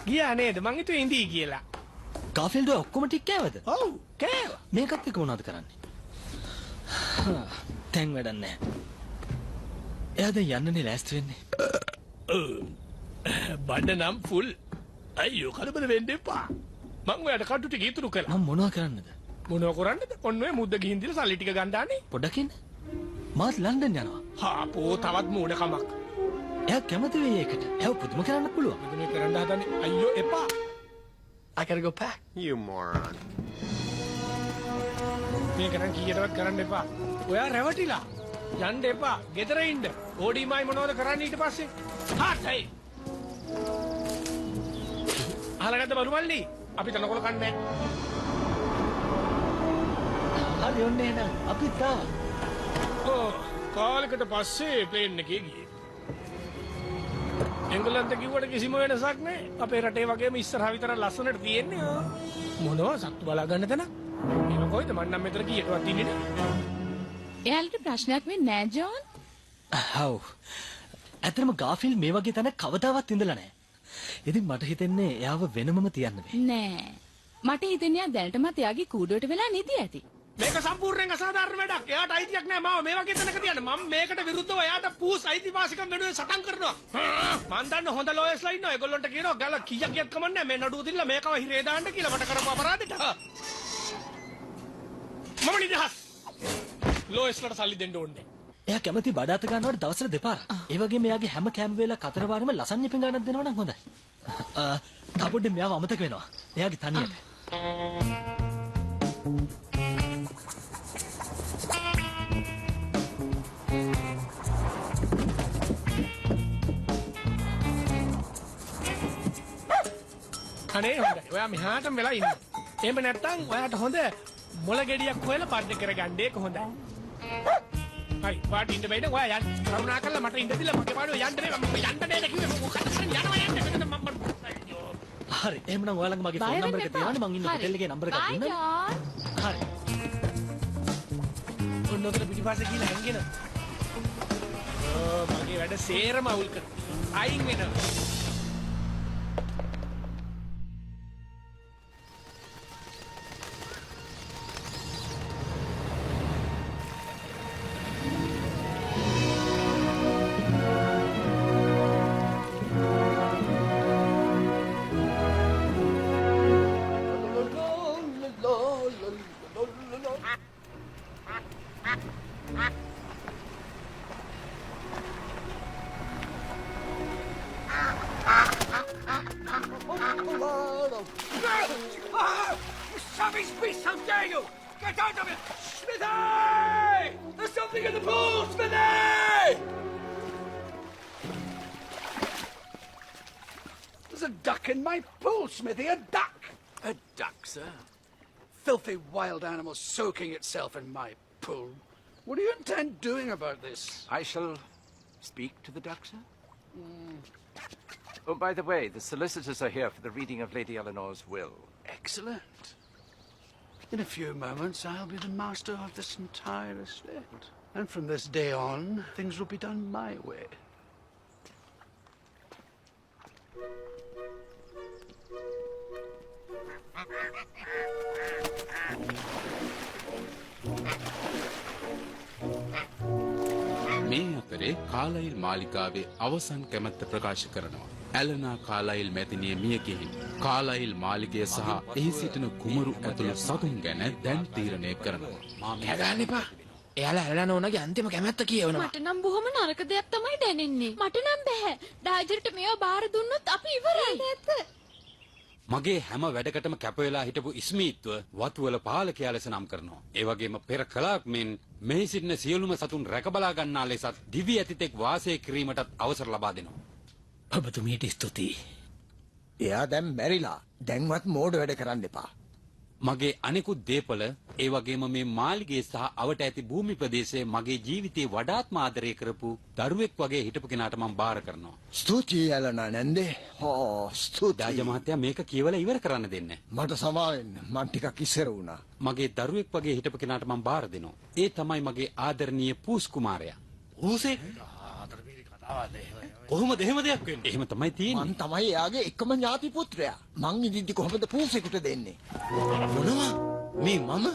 ගියා නේද? මං හිතුවේ ඉඳී කියලා. ගාෆිල්ඩ් ඔක්කොම ටික කෑවද? ඔව් කෑවා. මේකත් එක්ක මොනවද කරන්නේ? දැන් වැඩක් නැහැ. එයා දැන් යන්නනේ ලෑස්ති වෙන්නේ. බඩ නම් ෆුල්. අයියෝ කලබල වෙන්න එපා. මං ඔයාලට කටු ටික ඉතුරු කළා. මම මොනව කරන්නද? මොනව කරන්නද? ඔන්න ඔය මුද්ද ගිහින් දීලා සල්ලි ටික ගන්නානේ. පොඩ්ඩක් ඉන්න. මාත් ලන්ඩන් යනවා. හාපෝ තවත් මූණකමක්. එයා කැමති වෙයි ඒකට. එයා පුදුම කරන්න පුළුවන්. මෙතන කරන්න හදන්නේ. අයියෝ එපා. I gotta go pack. You moron. මේක නම් කීයටවත් කරන්න එපා. ඔයා රැවටිලා. යන්න එපා. ගෙදර ඉන්න. ඕඩීමයි මොනවද කරන්නේ ඊට පස්සේ? හාටයි. අහලගත්ත බලු මල්ලි. අපි තනකොළ කන්නේ නැහැ. හරි ඔන්න එහෙනම් අපි තා. කාලෙකට පස්සේ ප්ලේන් එකේ ගියේ. එංගලන්තේ කිව්වට කිසිම වෙනසක් නැහැ. අපේ රටේ වගේම ඉස්සරහ විතර ලස්සනට තියෙන්නේ. මොනවා සත්තු බලා ගන්න තැන? එහෙම කොයිද මං නම් මෙතන කීයටවත් ඉන්නේ නැහැ. එයාලට ප්‍රශ්නයක් වෙන්නේ නැහැ ජෝන්. හව්. ඇත්තටම ගාෆිල්ඩ් මේ වගේ තැනක කවදාවත් ඉඳලා නැහැ. ඉතින් මට හිතෙන්නේ එයාව වෙනමම තියන්න බෑ. නෑ. මට හිතෙන්නේ එයා දැනටමත් එයාගේ කූඩුවට වෙලා නිදි ඇති. මේක සම්පූර්ණයෙන් අසාධාරණ වැඩක්. එයාට අයිතියක් නැහැ මාව මේ වගේ තැනක තියන්න. මම මේකට විරුද්ධව එයාට පූස් අයිතිවාසිකම් වෙනුවෙන් සටන් කරනවා. මං දන්න හොඳ ලෝයර්ස්ලා ඉන්නවා. ඒගොල්ලන්ට කියනවා ගල කීයක් කියත් කමන්නේ මේ නඩුව දිල්ල මේකව හිරේ දාන්න කියලා මට කරපු අපරාධෙට. මම නිදහස්. ලෝයර්ස්ලාට සල්ලි දෙන්න ඕනේ. එයා කැමති බඩ අත ගන්නවට දවසට දෙපාරක්. ඒ වගේම එයාගේ හැම කැම්ප් වේලා කතර වාරෙම ලසන්්‍ය පිඟානක් දෙනවා නම් හොඳයි. තාපොඩ්ඩේ මෙයාව අමතක වෙනවා. එයාගේ තනියට. අනේ හොඳයි. ඔයා මෙහාටම වෙලා ඉන්න. එහෙම නැත්තම් ඔයාට හොඳ මොළ ගෙඩියක් හොයලා පඩ කරගන්න ඒක හොඳයි. හරි. වාට ඉන්න බෑනේ ඔයා යන්න. කරුණා කරලා මට ඉන්න දෙන්න මගේ පාඩුව යන්න බෑ. මම යන්න බෑ කිව්වේ මොකක්ද කරන්නේ? යනවා යන්න. මෙතන මම හරි. එහෙමනම් ඔයාලගේ මගේ ෆෝන් නම්බර් එක තියවන්න මං ඉන්න හොටෙල් එකේ නම්බර් එකක් දෙන්නම්. හරි. ඔන්න ඔතන පිටිපස්සේ කියලා හැංගෙන. මගේ වැඩ සේරම අවුල් කරනවා. අයින් වෙනවා. Savage beast, how dare you! Get out of it! Smithy! There's something in the pool, Smithy! There's a duck in my pool, Smithy, a duck! A duck, sir? Filthy wild animal soaking itself in my pool. What do you intend doing about this? I shall speak to the duck, sir. Oh, by the way, the solicitors are here for the reading of Lady Eleanor's will. Excellent. In a few moments, I'll be the master of this entire estate. And from this day on, things will be done my way. මේ අතරේ කාලයිල් මාලිගාවේ අවසන් කැමැත්ත ප්‍රකාශ කරනවා. ඇලනා කාලයිල් මැතිනිය මිය ගිහින් කාලයිල් මාලිගය සහ එහි සිටින කුමරු ඇතුළු සතුන් ගැන දැන් තීරණය කරනවා. කෑ ගන්න එපා. එයාලා ඇලලා ඕනගේ අන්තිම කැමැත්ත කියවනවා. මට නම් බොහොම නරක දෙයක් තමයි දැනෙන්නේ. මට නම් බෑ. ඩාජර්ට මේව බාර දුන්නොත් අපි ඉවරයි. නැත්ද? මගේ හැම වැඩකටම කැප වෙලා හිටපු ඉස්මීත්ව වතුවල පාලකයා ලෙස නම් කරනවා. ඒ වගේම පෙර කලාක් මෙන් මෙහි සිටින සියලුම සතුන් රැකබලා ගන්නා ලෙසත් දිවි ඇතිතෙක් වාසය කිරීමටත් අවසර ලබා දෙනවා. ඔබතුමියට ස්තුතියි. එයා දැන් මැරිලා. දැන්වත් මෝඩ වැඩ කරන්න එපා. මගේ අනෙකුත් දේපල ඒ වගේම මේ මාලිගය සහ අවට ඇති භූමි ප්‍රදේශය මගේ ජීවිතේ වඩාත්ම ආදරය කරපු දරුවෙක් වගේ හිටපු කෙනාට මම බාර කරනවා. ස්තුතියි ඇලනා නැන්දේ. ස්තුතියි. ඩාජ මහත්තයා මේක කියවලා ඉවර කරන්න දෙන්න. මට සමා වෙන්න. මං ටිකක් ඉස්සර වුණා. මගේ දරුවෙක් වගේ හිටපු කෙනාට මම බාර දෙනවා. ඒ තමයි මගේ ආදරණීය පූස් කුමාරයා. ඌසේ කොහොමද එහෙම දෙයක් වෙන්නේ? එහෙම තමයි තියෙන්නේ. මං තමයි එයාගේ එකම ඥාති පුත්‍රයා. මං ඉදින්දි කොහොමද පූසෙකුට දෙන්නේ? මොනවා? මේ මම